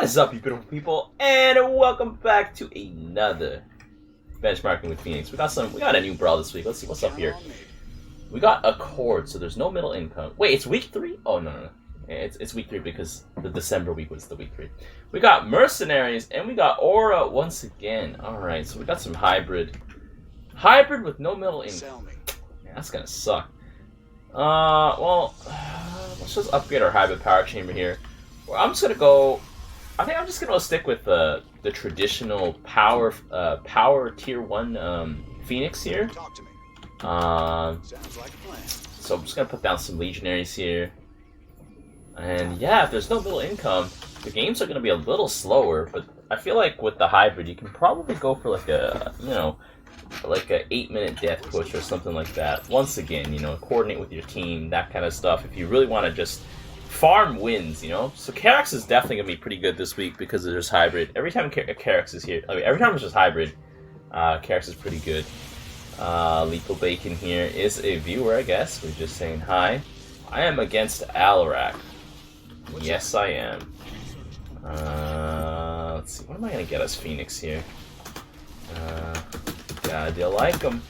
is up, you beautiful people, and welcome back to another benchmarking with Fenix. We got a new brawl this week. Let's see what's up here. We got Accord, so there's no middle income. Wait, it's week 3? Oh no. It's week 3 because the December week was the week 3. We got Mercenaries and we got Aura once again. Alright, so we got some hybrid with no middle income. Man, that's gonna suck. Well, let's just upgrade our hybrid power chamber here. Well, I'm just gonna stick with the traditional power tier 1 Fenix here. So I'm just gonna put down some legionaries here. And yeah, if there's no middle income, the games are gonna be a little slower, but I feel like with the hybrid you can probably go for like a 8-minute death push or something like that. Once again, coordinate with your team, that kind of stuff, if you really want to just farm wins, So Karax is definitely gonna be pretty good this week because there's hybrid. Every time Karax is here, every time it's just hybrid, Karax is pretty good. Lethal Bacon here is a viewer, I guess. We're just saying hi. I am against Alarak. Yes, I am. Let's see. What am I gonna get as Fenix here? God, you like them.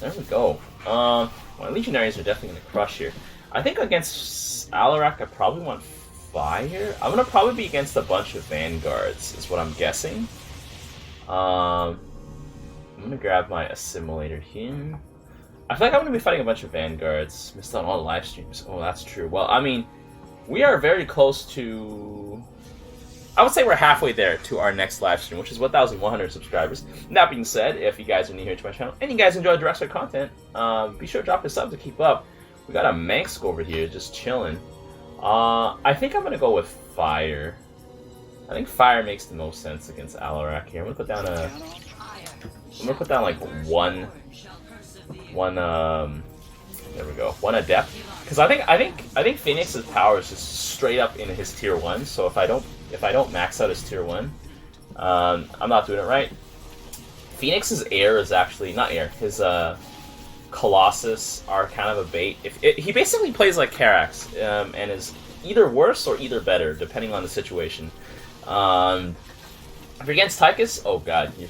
There we go. My Legionaries are definitely gonna crush here. I think against Alarak, I probably want Fire. I'm gonna probably be against a bunch of Vanguards, is what I'm guessing. I'm gonna grab my Assimilator here. I feel like I'm gonna be fighting a bunch of Vanguards. Missed out on all the live streams. Oh, that's true. Well, I mean, we are very close to... I would say we're halfway there to our next live stream, which is 1,100 subscribers. That being said, if you guys are new here to my channel, and you guys enjoy Direct Strike content, be sure to drop a sub to keep up. We got a Manx over here, just chilling. I think I'm gonna go with Fire. I think Fire makes the most sense against Alarak here. I'm gonna put down like one there we go, one adept, because I think Phoenix's power is just straight up in his tier 1. So if I don't max out his tier 1, I'm not doing it right. Phoenix's air is actually not air. His Colossus are kind of a bait. He basically plays like Karax, and is either worse or either better depending on the situation. If you're against Tychus, oh god, you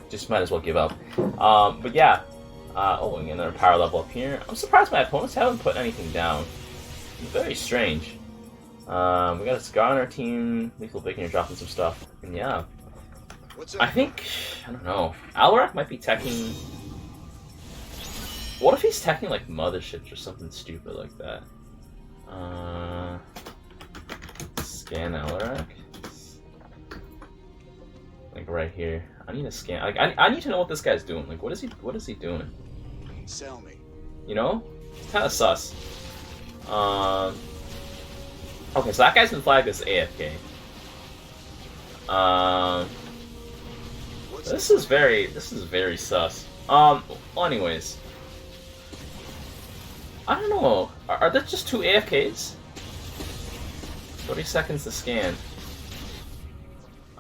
just might as well give up. But yeah. Oh, and another power level up here. I'm surprised my opponents haven't put anything down. Very strange. We got a Scar on our team. Lethal Bacon, you're dropping some stuff. And yeah. I don't know. Alarak might be teching... What if he's teching like motherships or something stupid like that? Scan Alarak. Like right here. I need to scan. Like I need to know what this guy's doing. Like what is he doing? Sell me. It's kind of sus. Okay, so that guy's been flagged as AFK. This is very sus. Well, anyways, I don't know. Are there just 2 AFKs? 30 seconds to scan.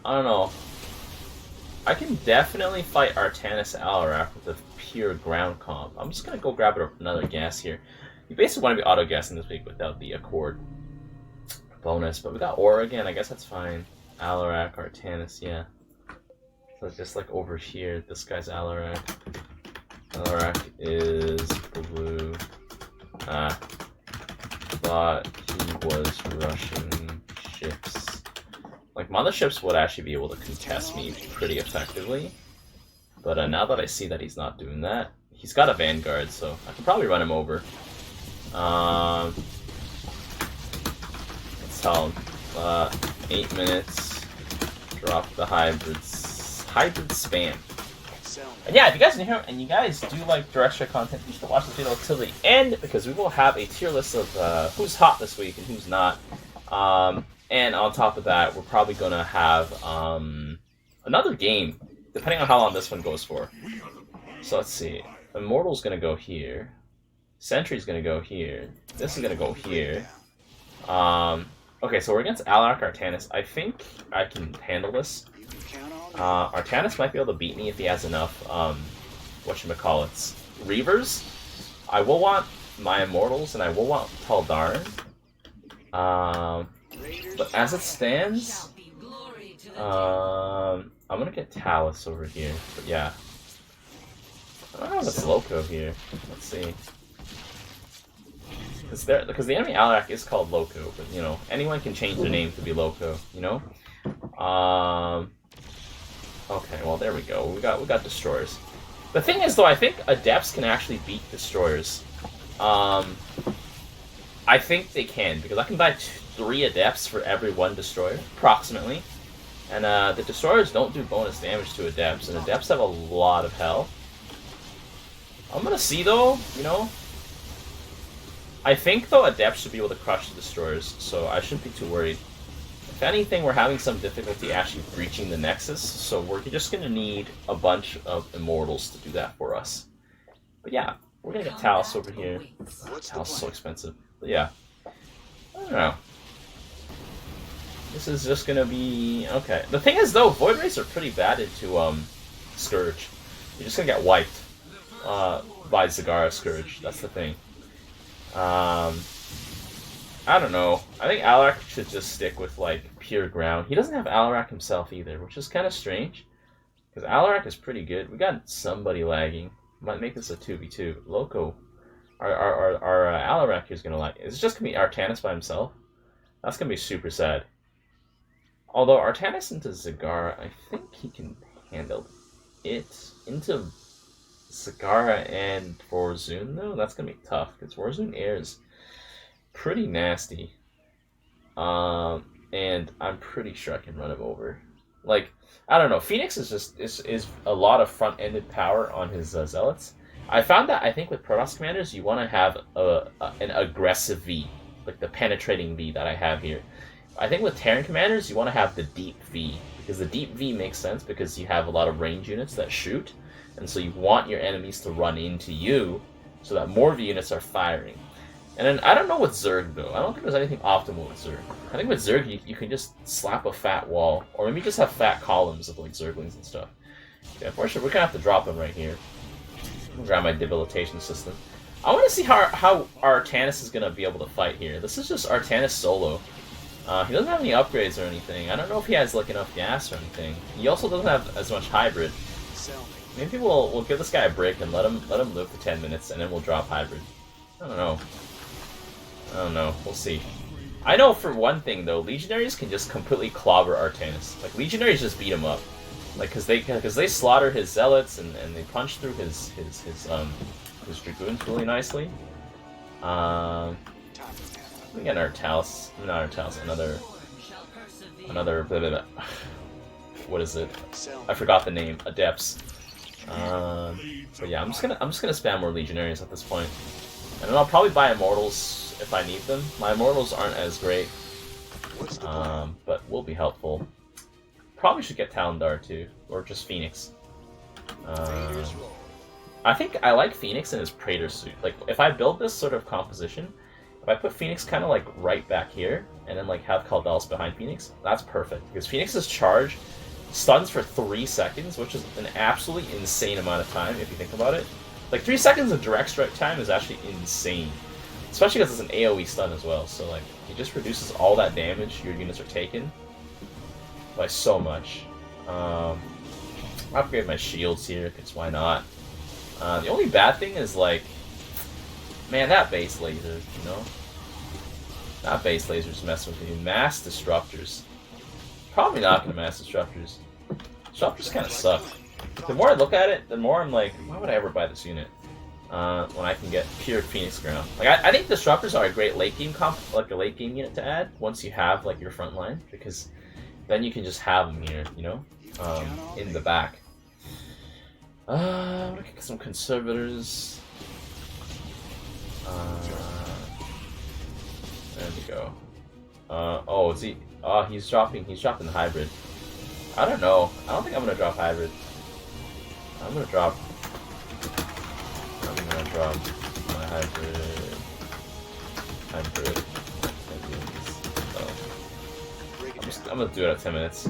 I don't know. I can definitely fight Artanis Alarak with a pure ground comp. I'm just gonna go grab another gas here. You basically want to be auto-gassing this week without the Accord bonus, but we got Aura again, I guess that's fine. Alarak, Artanis, yeah. So just like over here, this guy's Alarak. Alarak is blue. Thought he was rushing ships. Like, motherships would actually be able to contest me pretty effectively. But now that I see that he's not doing that, he's got a Vanguard, so I can probably run him over. Let's tell him. 8 minutes. Drop the hybrid spam. And yeah, if you guys are new here and you guys do like Direct Strike content, you should watch this video till the end, because we will have a tier list of who's hot this week and who's not. And on top of that, we're probably going to have another game, depending on how long this one goes for. So let's see. Immortal's going to go here. Sentry's going to go here. This is going to go here. Okay, so we're against Alarak Artanis. I think I can handle this. Artanis might be able to beat me if he has enough, whatchamacallits, Reavers. I will want my Immortals, and I will want Taldarn. But as it stands, I'm gonna get Talus over here. But yeah, I don't know if it's Loco here. Let's see. Because the enemy Alarak is called Loco, but you know, anyone can change their name to be Loco, you know? Okay, well there we go. We got destroyers. The thing is though, I think Adepts can actually beat destroyers. I think they can, because I can buy 3 Adepts for every 1 destroyer, approximately. And the destroyers don't do bonus damage to Adepts, and Adepts have a lot of health. I'm gonna see though, you know. I think though Adepts should be able to crush the destroyers, so I shouldn't be too worried. If anything, we're having some difficulty actually breaching the Nexus, so we're just gonna need a bunch of Immortals to do that for us. But yeah, we're gonna get Talus over here. Talus is so expensive. But yeah, I don't know. This is just gonna be okay. The thing is though, Void Rays are pretty bad into Scourge. You're just gonna get wiped by Zagara Scourge. That's the thing. I don't know. I think Alarak should just stick with like pure ground. He doesn't have Alarak himself either, which is kind of strange. Because Alarak is pretty good. We got somebody lagging. Might make this a 2v2. Loco. Our Alarak is gonna lag. Is it just gonna be Artanis by himself? That's gonna be super sad. Although Artanis into Zagara, I think he can handle it. Into Zagara and Warzone though, that's gonna be tough because Warzone air is pretty nasty. And I'm pretty sure I can run him over. Like, I don't know. Fenix is just is a lot of front-ended power on his Zealots. I found that I think with Protoss commanders you want to have an aggressive V, like the penetrating V that I have here. I think with Terran commanders you want to have the deep V, because the deep V makes sense because you have a lot of range units that shoot, and so you want your enemies to run into you so that more V units are firing. And then I don't know with Zerg though. I don't think there's anything optimal with Zerg. I think with Zerg you can just slap a fat wall, or maybe just have fat columns of like Zerglings and stuff. Yeah, unfortunately we're gonna have to drop him right here. I'm gonna grab my debilitation system. I want to see how Artanis is gonna be able to fight here. This is just Artanis solo. He doesn't have any upgrades or anything. I don't know if he has like enough gas or anything. He also doesn't have as much hybrid. Maybe we'll give this guy a break and let him live for 10 minutes, and then we'll drop hybrid. I don't know. We'll see. I know for one thing though, Legionaries can just completely clobber Artanis. Like Legionaries just beat him up, like because they slaughter his Zealots and they punch through his Dragoons really nicely. We got our Talus, not our Talus, another blah, blah, blah. What is it? I forgot the name. Adepts. But yeah, I'm just gonna spam more Legionaries at this point, and then I'll probably buy Immortals if I need them. My Immortals aren't as great, but will be helpful. Probably should get Talendar too, or just Fenix. I think I like Fenix in his Praetor suit. Like if I build this sort of composition, if I put Fenix kind of like right back here, and then like have Caldalis behind Fenix, that's perfect. Because Fenix's charge stuns for 3 seconds, which is an absolutely insane amount of time if you think about it. Like 3 seconds of direct strike time is actually insane. Especially because it's an AoE stun as well, so like it just reduces all that damage your units are taking by so much. Upgrade my shields here, because why not? The only bad thing is like, man, that base laser, you know? That base laser's messing with me. Mass disruptors. Probably not gonna mass disruptors. Disruptors kind of suck. The more I look at it, the more I'm like, why would I ever buy this unit? When I can get pure Phoenix ground. Like I think disruptors are a great late game like a late game unit to add once you have like your front line, because then you can just have them here, you know, in the back. I'm gonna get some conservators. There we go. Oh, is he? Oh, he's dropping the hybrid. I don't know. I don't think I'm gonna drop hybrid. I'm gonna drop my hybrid. So, I'm gonna do it at 10 minutes.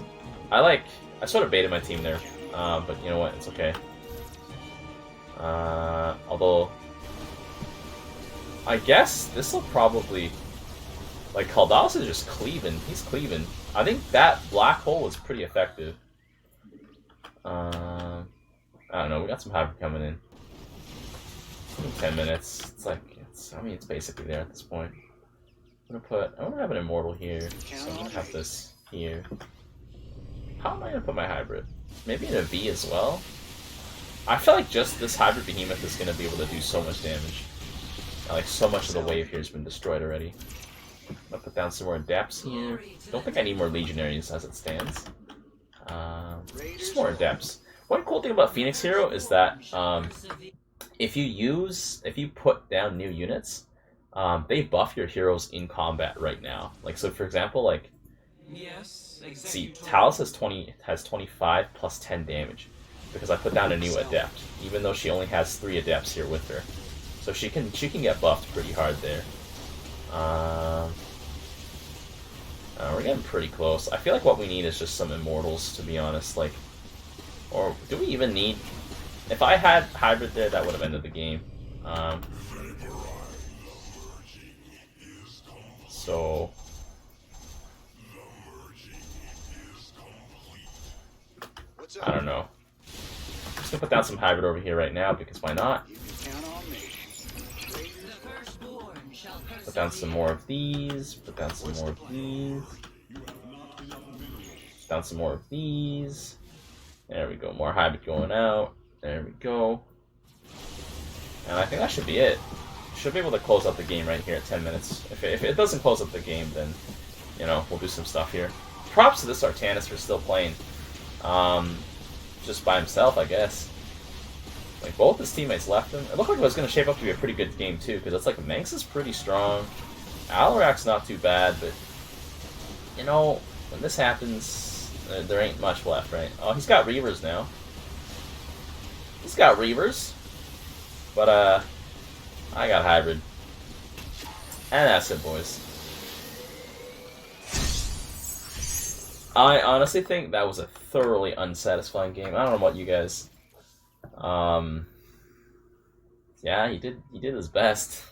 I sort of baited my team there, but you know what? It's okay. Although I guess this will probably. Like, Kaldalis is just cleaving. He's cleaving. I think that black hole was pretty effective. I don't know. We got some hybrid coming in. 10 minutes. It's like, I mean, it's basically there at this point. I want to have an immortal here. So I'm gonna have this here. How am I gonna put my hybrid? Maybe in a V as well? I feel like just this hybrid behemoth is gonna be able to do so much damage. Like, so much of the wave here has been destroyed already. I'm gonna put down some more adepts here. Don't think I need more legionaries as it stands. Just more adepts. One cool thing about Phoenix Hero is that if you put down new units, they buff your heroes in combat right now. Like, so for example, like, see, Talus has 25 plus 10 damage because I put down a new adept, even though she only has 3 adepts here with her. So she can get buffed pretty hard there. We're getting pretty close. I feel like what we need is just some immortals, to be honest. Like, or do we even need? If I had hybrid there, that would have ended the game. So I don't know. I'm just gonna put down some hybrid over here right now because why not? Put down some more of these. Put down some more of these. Put down some more of these. There we go. More hybrid going out. There we go. And I think that should be it. Should be able to close out the game right here at 10 minutes. If it doesn't close up the game, then, you know, we'll do some stuff here. Props to this Artanis for still playing. Just by himself, I guess. Like, both his teammates left him. It looked like it was going to shape up to be a pretty good game, too, because it's like Manx is pretty strong. Alarak's not too bad, but, you know, when this happens, there ain't much left, right? Oh, he's got Reavers now. He's got Reavers. But, I got hybrid. And that's it, boys. I honestly think that was a thoroughly unsatisfying game. I don't know about you guys. Yeah, he did his best.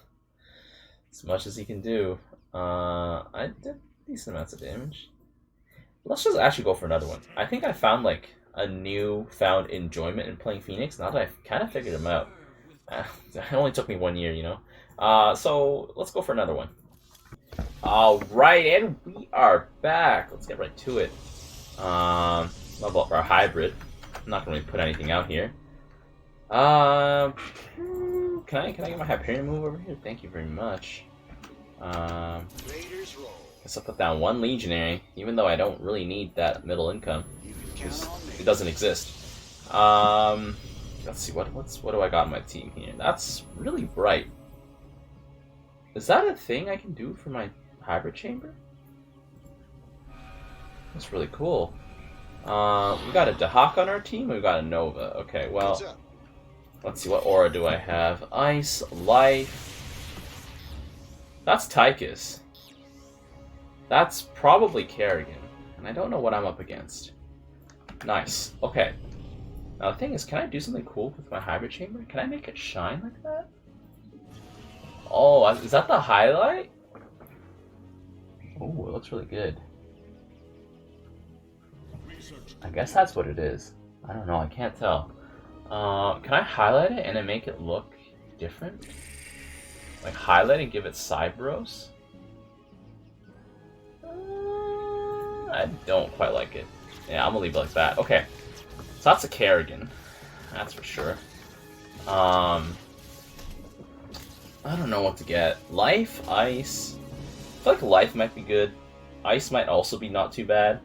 As much as he can do. I did decent amounts of damage. Let's just actually go for another one. I think I found, like, a newfound enjoyment in playing Phoenix now that I've kind of figured him out. It only took me 1 year, you know? So, let's go for another one. Alright, and we are back. Let's get right to it. Level up our hybrid. I'm not going to really put anything out here. Can I get my Hyperion move over here? Thank you very much. Guess I'll put down 1 Legionary, even though I don't really need that middle income. Because it doesn't exist. Let's see, what do I got on my team here? That's really bright. Is that a thing I can do for my hybrid chamber? That's really cool. We got a Dahak on our team, we got a Nova. Okay, well, let's see, what aura do I have? Ice, Life. That's Tychus. That's probably Kerrigan. And I don't know what I'm up against. Nice. Okay. Now the thing is, can I do something cool with my hybrid chamber? Can I make it shine like that? Oh, is that the highlight? Oh, it looks really good. I guess that's what it is. I don't know, I can't tell. Can I highlight it and then make it look different? Like highlight and give it Cybros? I don't quite like it. Yeah, I'm gonna leave it like that. Okay. So that's a Kerrigan. That's for sure. I don't know what to get. Life, Ice. I feel like Life might be good. Ice might also be not too bad.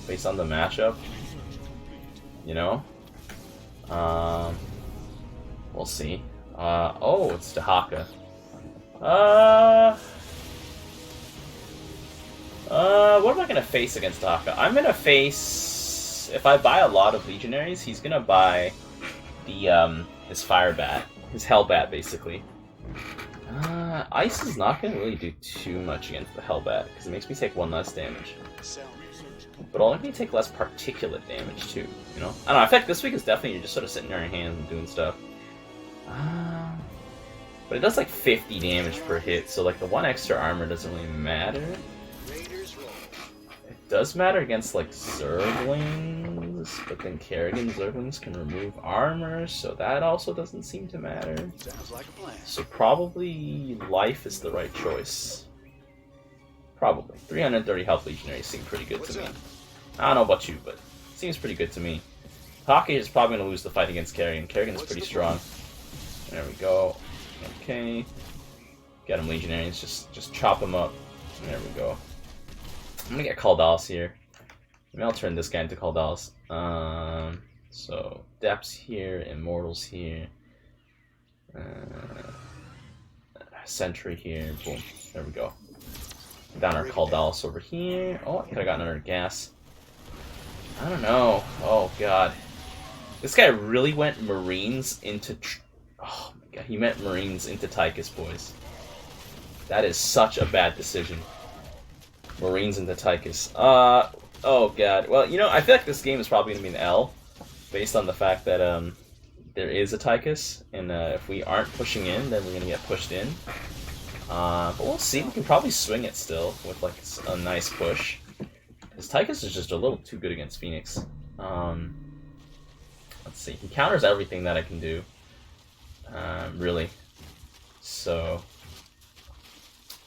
Based on the matchup. You know? We'll see. Oh, it's Dahaka. What am I gonna face against Dahaka? I'm gonna face... If I buy a lot of Legionaries, he's gonna buy the, his Fire Bat. His Hell Bat, basically. Ice is not gonna really do too much against the Hell Bat, because it makes me take 1 less damage. But it'll make me take less particulate damage, too, you know? I don't know, I feel like this week is definitely you're just sort of sitting there in your hands and doing stuff. But it does like 50 damage per hit, so like the 1 extra armor doesn't really matter. It does matter against like Zerglings, but then Kerrigan Zerglings can remove armor, so that also doesn't seem to matter. Sounds like a plan. So probably life is the right choice. Probably. 330 health legionaries seem pretty good to me. I don't know about you, but it seems pretty good to me. Hockey is probably going to lose the fight against Kerrigan. Kerrigan is pretty strong. There we go. Okay. Get him, legionaries. Just chop him up. There we go. I'm going to get Kaldalis here. Maybe I'll turn this guy into Kaldalis. So, Depths here, Immortals here. Sentry here. Boom. There we go. Down our Kaldalis over here. Oh, I could have gotten another gas. I don't know. Oh, God. This guy really went Marines into... Oh, my God. He went Marines into Tychus, boys. That is such a bad decision. Marines into Tychus. Oh, God. Well, you know, I feel like this game is probably going to be an L. Based on the fact that there is a Tychus. And if we aren't pushing in, then we're going to get pushed in. But we'll see. We can probably swing it still with like a nice push. Because Tychus is just a little too good against Fenix. Let's see. He counters everything that I can do. Really. So,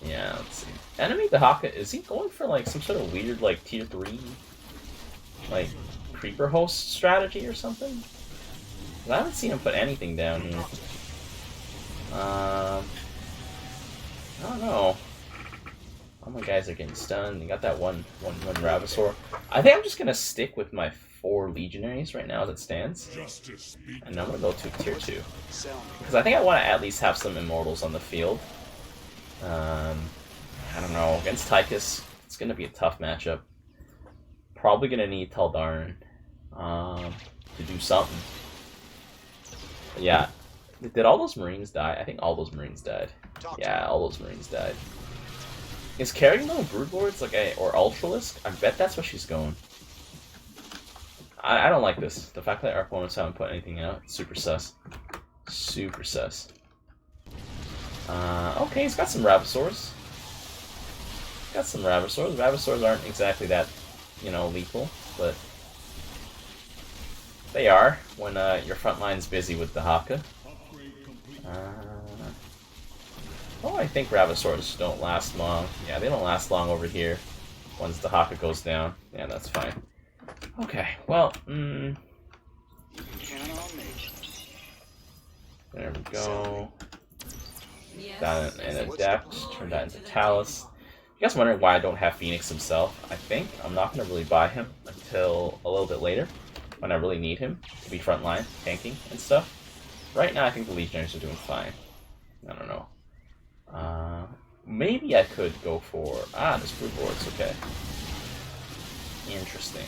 yeah, let's see. Enemy Dahaka, is he going for like some sort of weird like tier 3 like creeper host strategy or something? I haven't seen him put anything down here. I don't know. All my guys are getting stunned. You got that one Ravasaur. I think I'm just gonna stick with my 4 legionaries right now as it stands, and I'm gonna go to tier 2 because I think I want to at least have some immortals on the field. I don't know, against Tychus, it's gonna be a tough matchup. Probably gonna need Tel'Daran to do something. But yeah, did all those Marines die? I think all those Marines died. Yeah, all those Marines died. Is Kerrigan going Broodlords like or Ultralisk? I bet that's what she's going. I don't like this. The fact that our opponents haven't put anything out. Super sus. Super sus. Okay, he's got some Ravasaurs. Got some Ravasaurs. Ravasaurs aren't exactly that, you know, lethal, but they are when your front line's busy with the Haka. Oh, I think Ravasaurs don't last long. Yeah, they don't last long over here once the Haka goes down. Yeah, that's fine. Okay, well, there we go. That and Adept, turn that into Talus. You guys wondering why I don't have Fenix himself? I think I'm not going to really buy him until a little bit later, when I really need him to be frontline, tanking and stuff. Right now, I think the Legionaries are doing fine. I don't know. Maybe I could go for... this Broodlords, okay. Interesting.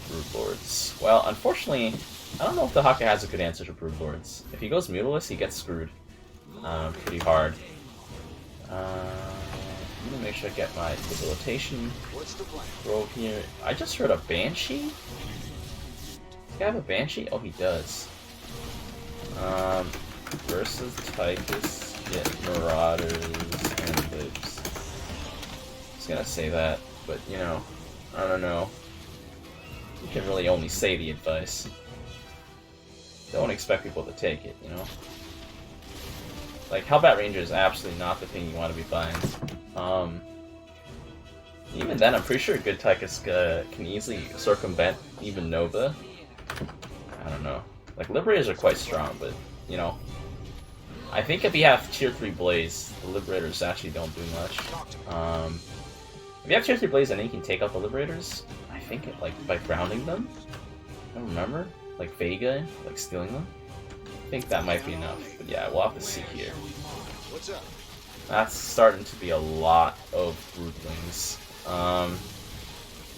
Broodlords. Well, unfortunately, I don't know if the Haka has a good answer to Broodlords. If he goes Mutalisk, he gets screwed. Pretty hard. I'm gonna make sure I get my Debilitation roll here. I just heard a Banshee? Does he have a Banshee? Oh, he does. Versus Tychus, get Marauders and Libs. I was gonna say that, but you know, I don't know. You can really only say the advice. Don't expect people to take it, you know? Like, Hellbat Ranger is absolutely not the thing you want to be buying. Even then, I'm pretty sure good Tychus can easily circumvent even Nova. I don't know. Like, Liberators are quite strong, but, you know, I think if you have Tier 3 Blaze, the Liberators actually don't do much. If you have Tier 3 Blaze, I think you can take out the Liberators. I think, like, by grounding them. I don't remember. Like Vega, like stealing them. I think that might be enough. But yeah, we'll have to see here. That's starting to be a lot of Broodlings.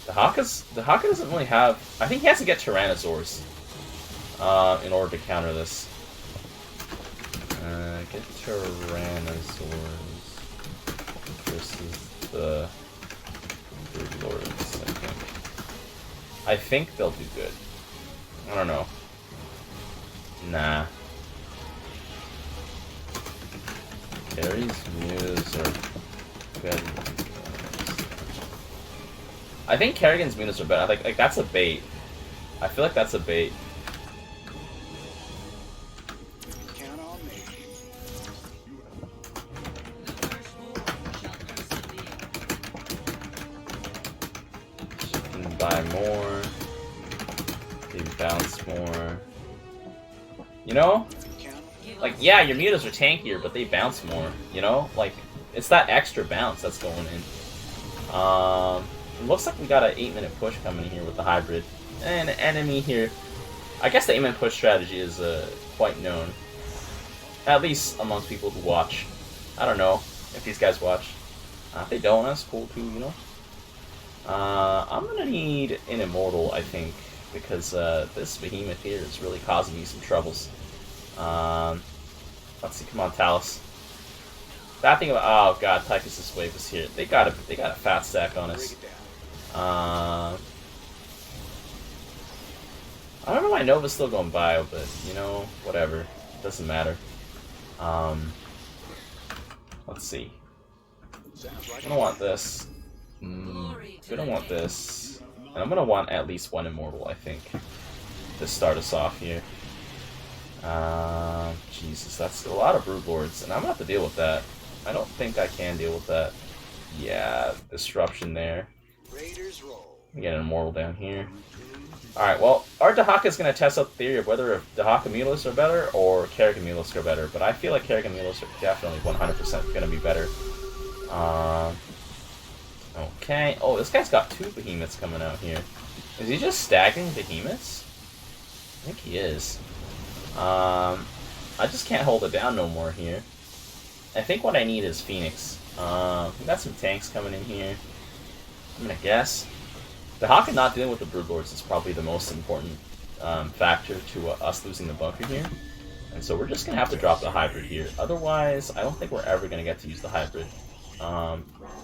The Haka doesn't really have... I think he has to get Tyrannosaurs in order to counter this. Get Tyrannosaurs versus the Broodlords, I think. I think they'll do good. I don't know. Nah. Carrie's Muse are good. I think Kerrigan's Mutas are better. Like that's a bait. I feel like that's a bait. Count on me. You can buy more. You can bounce more. You know? Like, yeah, your mutas are tankier, but they bounce more, you know? Like, it's that extra bounce that's going in. It looks like we got an 8-minute push coming in here with the hybrid. And an enemy here. I guess the 8-minute push strategy is quite known. At least amongst people who watch. I don't know if these guys watch. If they don't, that's cool too, you know? I'm gonna need an Immortal, I think, because this behemoth here is really causing me some troubles. Let's see, come on, Talus. Bad thing about, oh god, Tychus' wave is here. They got a fat stack on us. I don't know why Nova's still going bio, but you know, whatever. Doesn't matter. Let's see. I'm gonna want this. Gonna want this. And I'm gonna want at least one Immortal, I think, to start us off here. Jesus, that's a lot of Broodlords, and I'm gonna have to deal with that. I don't think I can deal with that. Yeah, disruption there. We get an Immortal down here. Alright, well, our Dahaka's gonna test out the theory of whether Dahaka Mutalisks are better or Kerrigan Mutalisks are better, but I feel like Kerrigan Mutalisks are definitely 100% gonna be better. Okay. Oh, this guy's got 2 behemoths coming out here. Is he just staggering behemoths? I think he is. I just can't hold it down no more here. I think what I need is Fenix. We got some tanks coming in here. I'm gonna guess. The Haka not dealing with the Broodlords is probably the most important factor to us losing the bunker here. And so we're just gonna have to drop the hybrid here. Otherwise, I don't think we're ever gonna get to use the hybrid.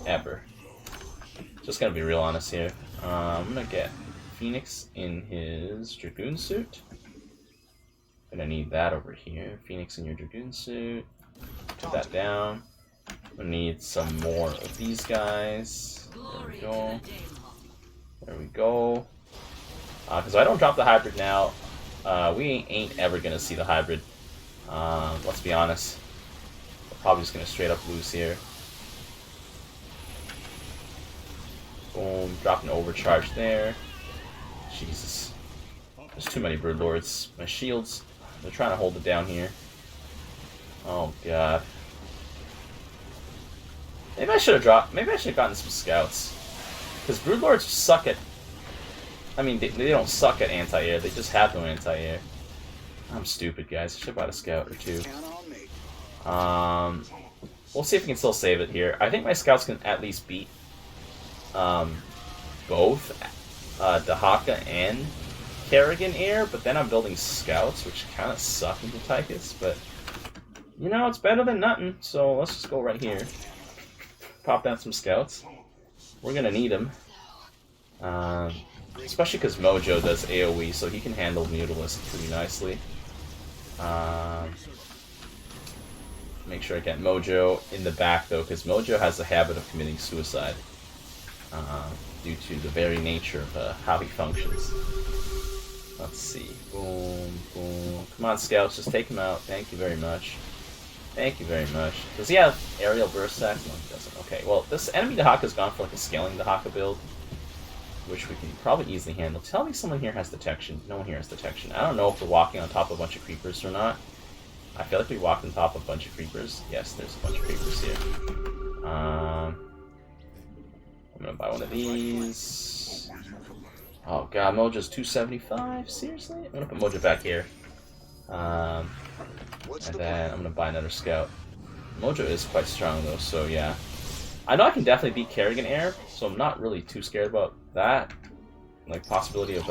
Ever. Just gonna be real honest here. I'm gonna get Fenix in his Dragoon suit. Gonna need that over here. Fenix in your Dragoon suit. Put that down. Gonna need some more of these guys. There we go. There we go. Because if I don't drop the hybrid now, we ain't ever gonna see the hybrid. Let's be honest. We're probably just gonna straight up lose here. Boom. Drop an overcharge there. Jesus. There's too many Broodlords. My shields, they're trying to hold it down here. Oh god. Maybe I should have dropped. Maybe I should have gotten some scouts. Because Broodlords suck at. I mean, they don't suck at anti-air. They just have no anti-air. I'm stupid, guys. I should have bought a scout or 2. We'll see if we can still save it here. I think my scouts can at least beat both Dahaka and Kerrigan Air, but then I'm building scouts, which kind of suck into Tychus, but you know, it's better than nothing, so let's just go right here. Pop down some scouts. We're gonna need them. Especially because Mojo does AoE, so he can handle Mutalisks pretty nicely. Make sure I get Mojo in the back, though, because Mojo has the habit of committing suicide. Due to the very nature of how he functions. Let's see. Boom, boom. Come on, scouts, just take him out. Thank you very much. Thank you very much. Does he have aerial burst stacks? No, he doesn't. Okay, well, this enemy Dahaka's gone for like a scaling Dahaka build, which we can probably easily handle. Tell me someone here has detection. No one here has detection. I don't know if we're walking on top of a bunch of creepers or not. I feel like we walked on top of a bunch of creepers. Yes, there's a bunch of creepers here. I'm gonna buy one of these. Oh god, Mojo's 275? Seriously? I'm gonna put Mojo back here. And then I'm gonna buy another scout. Mojo is quite strong though, so yeah. I know I can definitely beat Kerrigan Air, so I'm not really too scared about that. Like, possibility of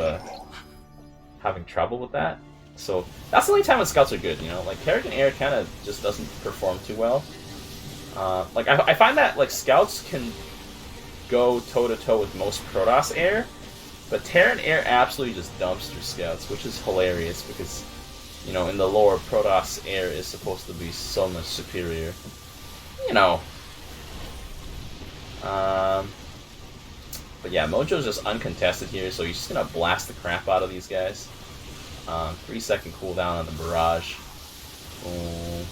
having trouble with that. So that's the only time when scouts are good, you know? Like, Kerrigan Air kind of just doesn't perform too well. Like, I find that, like, scouts can go toe-to-toe with most Protoss Air, but Terran Air absolutely just dumps through scouts, which is hilarious because, you know, in the lore, Protoss Air is supposed to be so much superior. know. But yeah, Mojo's just uncontested here, so he's just gonna blast the crap out of these guys. 3-second cooldown on the barrage. Boom.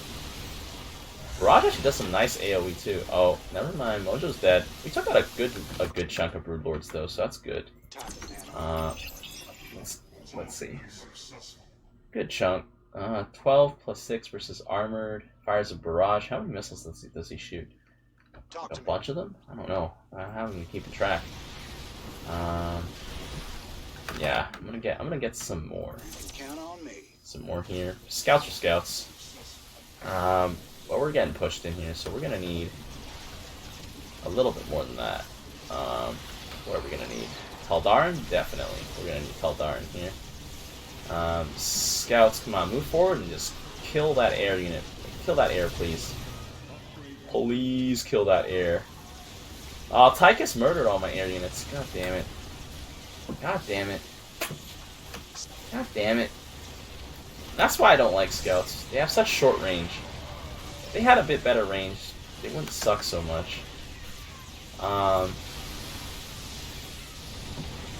Barrage actually does some nice AoE too. Oh, never mind. Mojo's dead. We took out a good chunk of Brood Lords though, so that's good. Let's see. Good chunk. 12 plus 6 versus armored. Fires a barrage. How many missiles does he shoot? Like a bunch of them? I don't know. I haven't been keeping track. Yeah, I'm gonna get some more. Count on me. Some more here. Scouts are scouts. But we're getting pushed in here, so we're gonna need a little bit more than that. What are we gonna need? Taldarin? Definitely. We're gonna need Taldarin here. Scouts, come on, move forward and just kill that air unit. Kill that air, please. Please kill that air. Tychus murdered all my air units. God damn it. God damn it. God damn it. That's why I don't like scouts. They have such short range. If they had a bit better range, they wouldn't suck so much.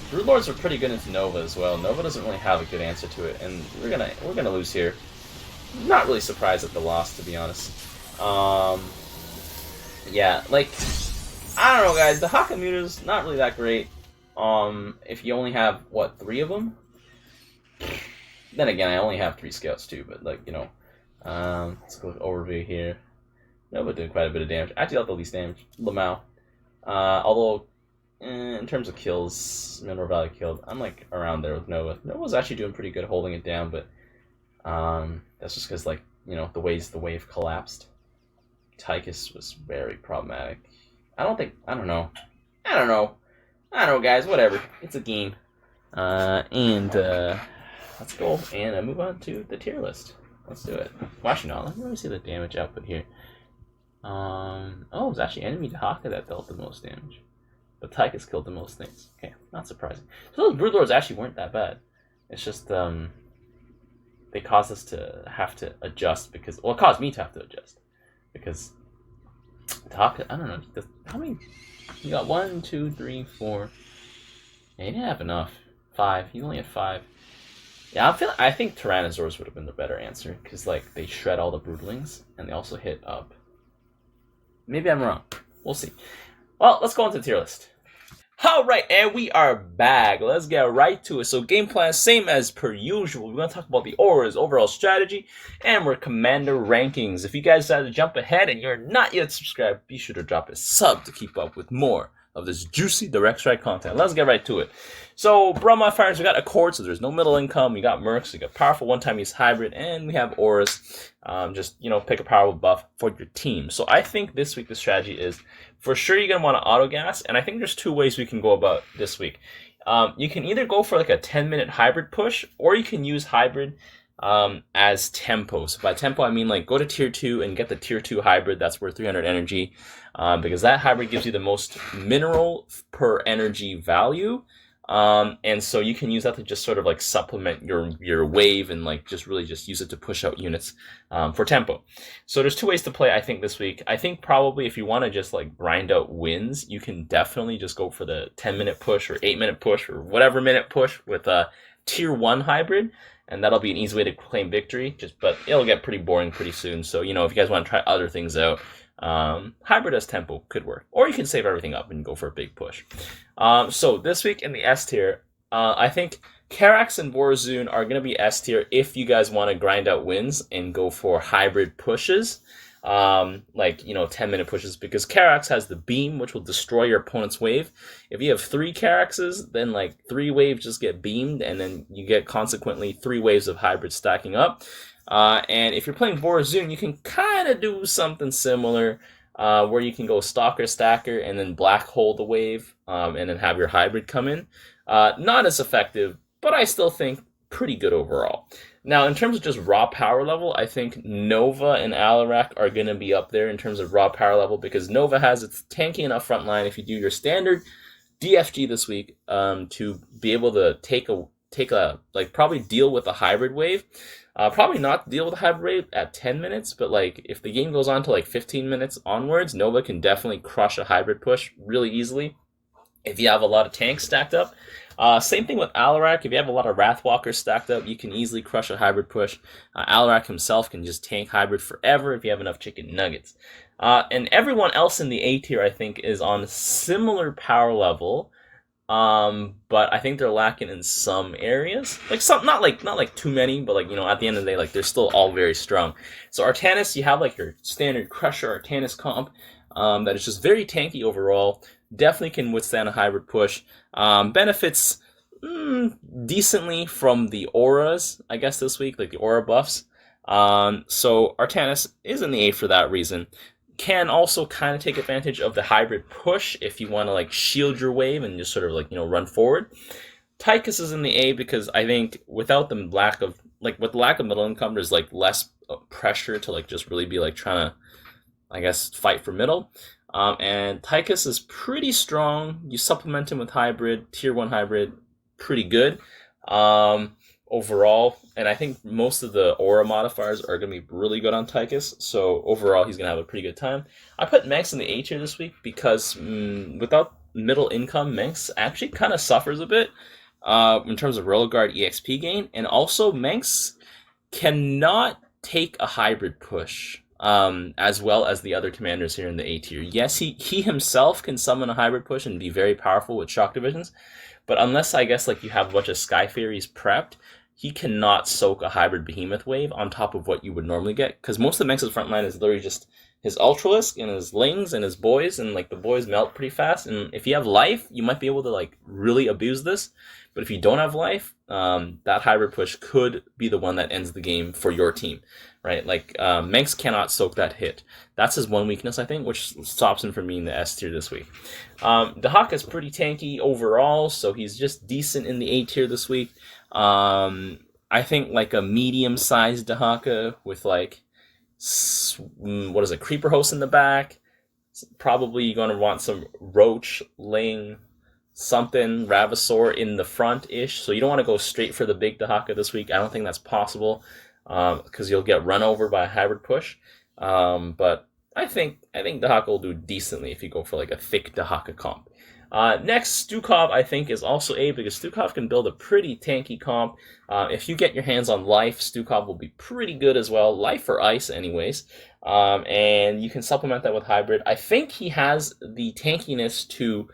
Brood Lords are pretty good into Nova as well. Nova doesn't really have a good answer to it, and we're gonna lose here. Not really surprised at the loss, to be honest. Yeah, like, I don't know, guys. The Hakamuto's not really that great. If you only have, what, 3 of them? Then again, I only have 3 scouts too, but, like, you know. Let's go with overview here. Nova did quite a bit of damage. Actually, not the least damage. Lamau. Although, in terms of kills, mineral value killed, I'm, like, around there with Nova. Nova's actually doing pretty good holding it down, but, that's just because, like, you know, the wave collapsed. Tychus was very problematic. I don't know, guys, whatever. It's a game. Let's go and move on to the tier list. Let's do it. Well, actually, no, let me see the damage output here. Oh, it was actually enemy Haka that dealt the most damage. But Tychus killed the most things. Okay, not surprising. So those Brood Lords actually weren't that bad. It's just, they caused us to have to adjust because, well, it caused me to have to adjust. Because Haka, I don't know, how many? You got 1, 2, 3, 4. Yeah, you didn't have enough. 5. You only had 5. Yeah, I think Tyrannosaurs would have been the better answer because, like, they shred all the Broodlings and they also hit up. Maybe I'm wrong. We'll see. Well, let's go on to the tier list. Alright, and we are back. Let's get right to it. So game plan, same as per usual. We're going to talk about the auras, overall strategy, and we're commander rankings. If you guys decide to jump ahead and you're not yet subscribed, be sure to drop a sub to keep up with more of this juicy Direct Strike content. Let's get right to it. So, Brawl modifiers, we got Accord, so there's no middle income. We got Mercs, we got powerful one-time use hybrid, and we have auras. Just, you know, pick a powerful buff for your team. So I think this week the strategy is, for sure you're going to want to auto-gas, and I think there's 2 ways we can go about this week. You can either go for like a 10-minute hybrid push, or you can use hybrid as tempo. So by tempo, I mean like go to tier 2 and get the tier 2 hybrid. That's worth 300 energy, because that hybrid gives you the most mineral per energy value. And so you can use that to just sort of like supplement your wave and like just really just use it to push out units for tempo. So there's 2 ways to play, I think, this week. I think probably if you want to just like grind out wins, you can definitely just go for the 10-minute push or 8-minute push or whatever minute push with a tier 1 hybrid. And that'll be an easy way to claim victory, but it'll get pretty boring pretty soon. So, you know, if you guys want to try other things out, hybrid as tempo could work. Or you can save everything up and go for a big push. So this week in the S tier, I think Karax and Warzone are going to be S tier if you guys want to grind out wins and go for hybrid pushes. Like, you know, 10-minute pushes, because Karax has the beam, which will destroy your opponent's wave. If you have 3 Karaxes, then like 3 waves just get beamed, and then you get consequently 3 waves of hybrid stacking up. And if you're playing Warzone, you can kind of do something similar, where you can go Stalker, Stacker, and then black hole the wave, and then have your hybrid come in. Not as effective, but I still think pretty good overall. Now, in terms of just raw power level, I think Nova and Alarak are going to be up there in terms of raw power level, because Nova has its tanky enough front line if you do your standard DFG this week, to be able to take a like probably deal with a hybrid wave. Probably not deal with hybrid at 10 minutes, but like if the game goes on to like 15 minutes onwards, Nova can definitely crush a hybrid push really easily if you have a lot of tanks stacked up. Same thing with Alarak. If you have a lot of Wrathwalkers stacked up, you can easily crush a hybrid push. Alarak himself can just tank hybrid forever if you have enough chicken nuggets. And everyone else in the A tier, I think, is on similar power level. But I think they're lacking in some areas. Like some, not like too many, but like, you know, at the end of the day, like they're still all very strong. So Artanis, you have like your standard Crusher Artanis comp, that is just very tanky overall. Definitely can withstand a hybrid push. Benefits decently from the auras, I guess, this week, like the aura buffs. So Artanis is in the A for that reason. Can also kind of take advantage of the hybrid push if you want to like shield your wave and just sort of like, you know, run forward. Tychus is in the A because I think without the lack of middle income, there's like less pressure to like just really be like trying to, I guess, fight for middle. And Tychus is pretty strong. You supplement him with hybrid, tier 1 hybrid, pretty good overall. And I think most of the aura modifiers are going to be really good on Tychus. So overall, he's going to have a pretty good time. I put Mercs in the A tier this week because without middle income, Mercs actually kind of suffers a bit in terms of Royal Guard EXP gain. And also, Mercs cannot take a hybrid push as well as the other commanders here in the A tier. Yes, he himself can summon a hybrid push and be very powerful with shock divisions, but unless, I guess, like you have a bunch of Sky Fairies prepped, he cannot soak a hybrid behemoth wave on top of what you would normally get, because most of Mercs' front line is literally just his Ultralisk and his Lings and his boys, and like the boys melt pretty fast, and if you have life, you might be able to like really abuse this, but if you don't have life, that hybrid push could be the one that ends the game for your team, right? Like, Mercs cannot soak that hit. That's his one weakness, I think, which stops him from being the S tier this week. Dahaka is pretty tanky overall, so he's just decent in the A tier this week. I think like a medium-sized Dahaka with like, what is it, Creeper Host in the back. Probably you're going to want some Roach, Ling, something, Ravasaur in the front-ish. So you don't want to go straight for the big Dahaka this week. I don't think that's possible because you'll get run over by a hybrid push. But I think Dahaka will do decently if you go for like a thick Dahaka comp. Next, Stukov, I think, is also A, because Stukov can build a pretty tanky comp. If you get your hands on Life, Stukov will be pretty good as well. Life or Ice, anyways. And you can supplement that with Hybrid. I think he has the tankiness to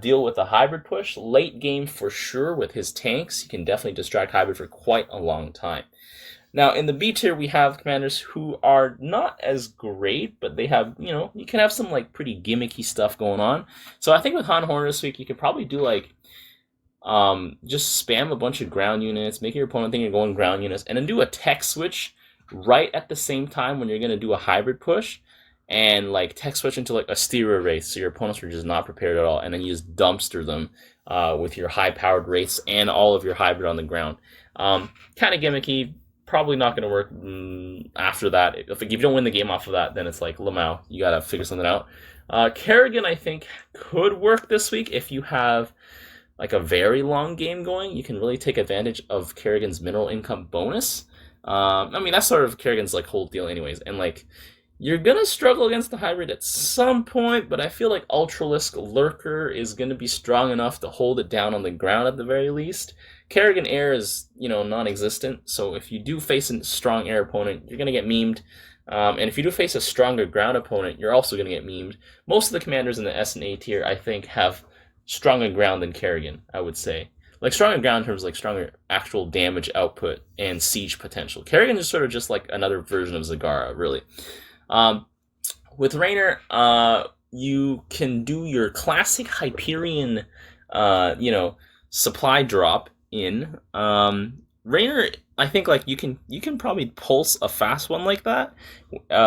deal with a Hybrid push. Late game, for sure, with his tanks. He can definitely distract Hybrid for quite a long time. Now, in the B tier, we have commanders who are not as great, but they have, you know, you can have some, like, pretty gimmicky stuff going on. So I think with Han Horner this week, you could probably do, like, just spam a bunch of ground units, make your opponent think you're going ground units, and then do a tech switch right at the same time when you're going to do a hybrid push, and, like, tech switch into, like, a Steerer race, so your opponents are just not prepared at all, and then you just dumpster them with your high-powered race and all of your hybrid on the ground. Kind of gimmicky. Probably not going to work after that. If you don't win the game off of that, then it's like, Lamau, you got to figure something out. Kerrigan, I think, could work this week if you have like a very long game going. You can really take advantage of Kerrigan's mineral income bonus. I mean, that's sort of Kerrigan's like whole deal anyways. And like, you're going to struggle against the hybrid at some point, but I feel like Ultralisk Lurker is going to be strong enough to hold it down on the ground at the very least. Kerrigan Air is, you know, non-existent, so if you do face a strong air opponent, you're going to get memed. And if you do face a stronger ground opponent, you're also going to get memed. Most of the commanders in the S and A tier, I think, have stronger ground than Kerrigan, I would say. Like, stronger ground in terms of, like, stronger actual damage output and siege potential. Kerrigan is sort of just, like, another version of Zagara, really. With Raynor, you can do your classic Hyperion, you know, supply drop in. Raynor, I think, like, you can probably pulse a fast one like that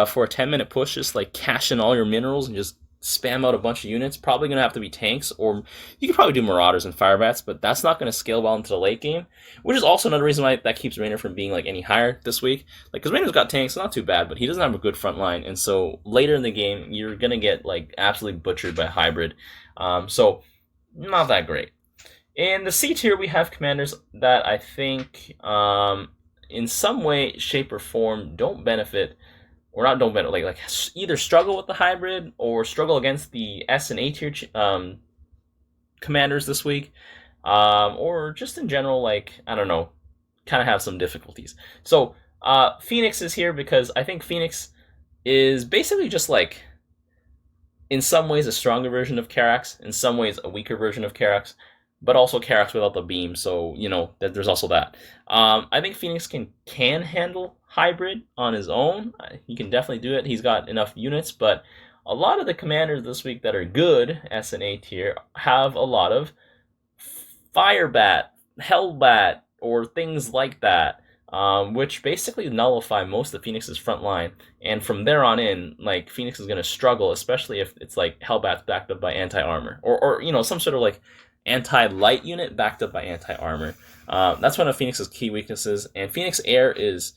for a 10-minute push, just, like, cash in all your minerals and just spam out a bunch of units. Probably going to have to be tanks, or you could probably do Marauders and Firebats, but that's not going to scale well into the late game, which is also another reason why that keeps Raynor from being, like, any higher this week. Like, because Raynor's got tanks, not too bad, but he doesn't have a good front line, and so later in the game, you're going to get, like, absolutely butchered by Hybrid. So, not that great. In the C tier, we have commanders that I think in some way, shape, or form don't benefit, or not don't benefit, like either struggle with the hybrid or struggle against the S and A tier commanders this week, or just in general, like, I don't know, kind of have some difficulties. So Fenix is here because I think Fenix is basically just like, in some ways, a stronger version of Karax, in some ways, a weaker version of Karax, but also Karax without the beam, so, you know, there's also that. I think Fenix can handle hybrid on his own. He can definitely do it. He's got enough units, but a lot of the commanders this week that are good, S and A tier, have a lot of Firebat, Hellbat, or things like that, which basically nullify most of Phoenix's front line. And from there on in, like, Fenix is going to struggle, especially if it's like Hellbat's backed up by anti-armor, or you know, some sort of like anti-light unit backed up by anti-armor. That's one of Phoenix's key weaknesses, and Phoenix Air is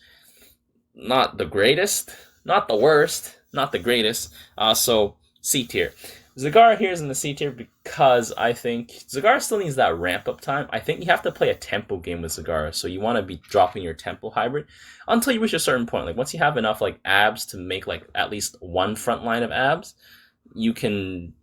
not the greatest, not the worst, not the greatest, so C tier. Zagara here is in the C tier because I think Zagara still needs that ramp-up time. I think you have to play a tempo game with Zagara, so you want to be dropping your tempo hybrid until you reach a certain point. Like, once you have enough, like, abs to make, like, at least one front line of abs, you can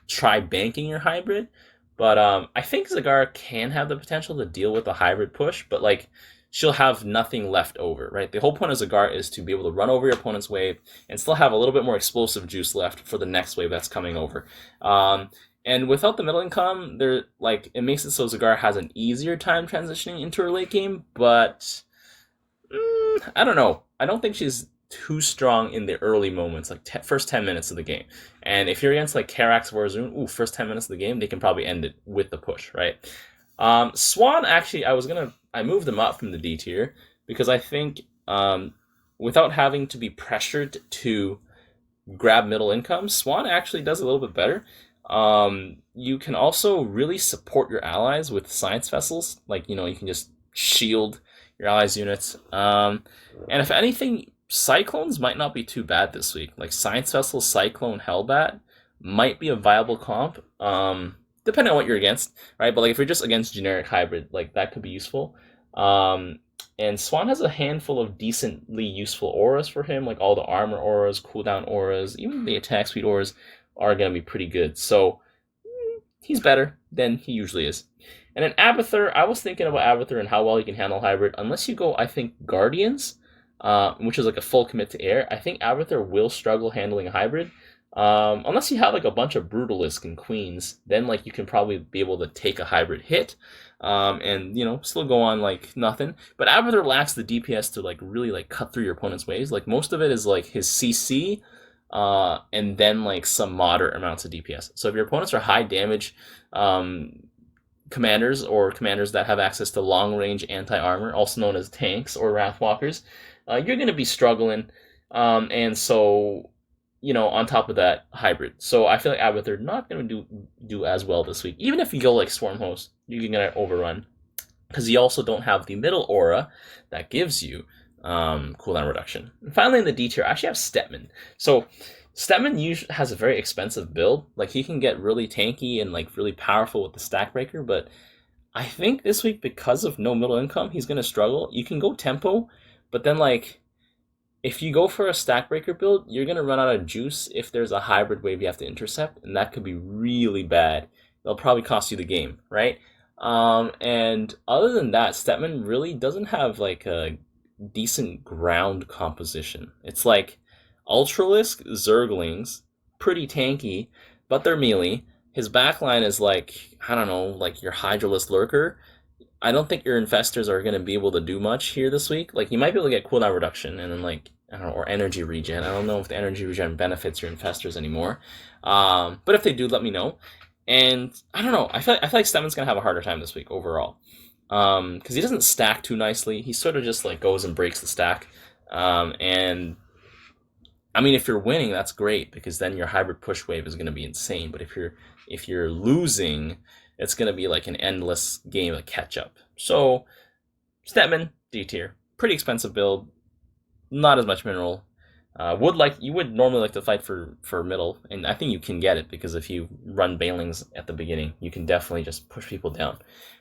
try banking your hybrid. But I think Zagara can have the potential to deal with the hybrid push, but, like, she'll have nothing left over, right? The whole point of Zagara is to be able to run over your opponent's wave and still have a little bit more explosive juice left for the next wave that's coming over. And without the middle income, it makes it so Zagara has an easier time transitioning into her late game, but I don't know. I don't think she's too strong in the early moments, like first 10 minutes of the game. And if you're against like Karax or Warzone, first 10 minutes of the game, they can probably end it with the push, right? Swan, actually, I moved them up from the D tier because I think without having to be pressured to grab middle income, Swan actually does a little bit better. You can also really support your allies with science vessels. Like, you know, you can just shield your allies' units. And if anything, Cyclones might not be too bad this week. Like, science vessel, Cyclone, Hellbat might be a viable comp. Depending on what you're against, right? But like, if you're just against generic hybrid, like, that could be useful. And Swan has a handful of decently useful auras for him, like all the armor auras, cooldown auras, even the attack speed auras are going to be pretty good. So he's better than he usually is. And then Abathur, I was thinking about Abathur and how well he can handle hybrid. Unless you go, I think, Guardians, which is like a full commit to air, I think Abathur will struggle handling hybrid. Unless you have like a bunch of Brutalisk and Queens, then like you can probably be able to take a hybrid hit, and, you know, still go on like nothing. But Abathur lacks the DPS to like really like cut through your opponent's waves. Like, most of it is like his CC, and then like some moderate amounts of DPS. So if your opponents are high damage commanders, or commanders that have access to long range anti-armor, also known as tanks or Wrathwalkers, you're going to be struggling, and so, you know, on top of that, hybrid. So I feel like Abathur not going to do as well this week. Even if you go like Swarm Host, you're going to overrun, because you also don't have the middle aura that gives you cooldown reduction. And finally, in the D tier, I actually have Stetman. So Stetman usually has a very expensive build. Like, he can get really tanky and like really powerful with the stack breaker, but I think this week, because of no middle income, he's going to struggle. You can go tempo, but then like, if you go for a stack breaker build, you're going to run out of juice if there's a hybrid wave you have to intercept, and that could be really bad. It'll probably cost you the game, right? And other than that, Stetman really doesn't have like a decent ground composition. It's like Ultralisk, Zerglings, pretty tanky, but they're melee. His backline is like, I don't know, like your Hydralisk Lurker. I don't think your Infestors are going to be able to do much here this week. Like, you might be able to get cooldown reduction and then, like, I don't know, or energy regen. I don't know if the energy regen benefits your Infestors anymore. But if they do, let me know. And I don't know. I feel like Stetman's going to have a harder time this week overall. Because he doesn't stack too nicely. He sort of just like goes and breaks the stack. And I mean, if you're winning, that's great, because then your hybrid push wave is going to be insane. But if you're losing, it's going to be like an endless game of catch up. So Stetman, D tier, pretty expensive build, not as much mineral. You would normally like to fight for middle, and I think you can get it because if you run Bailings at the beginning, you can definitely just push people down.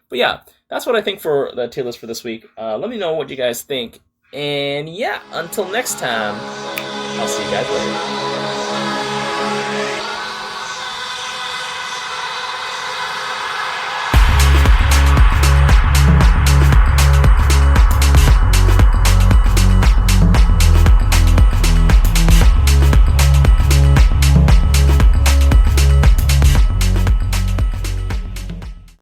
But yeah, that's what I think for the tier list for this week. Let me know what you guys think, and yeah, until next time, I'll see you guys later.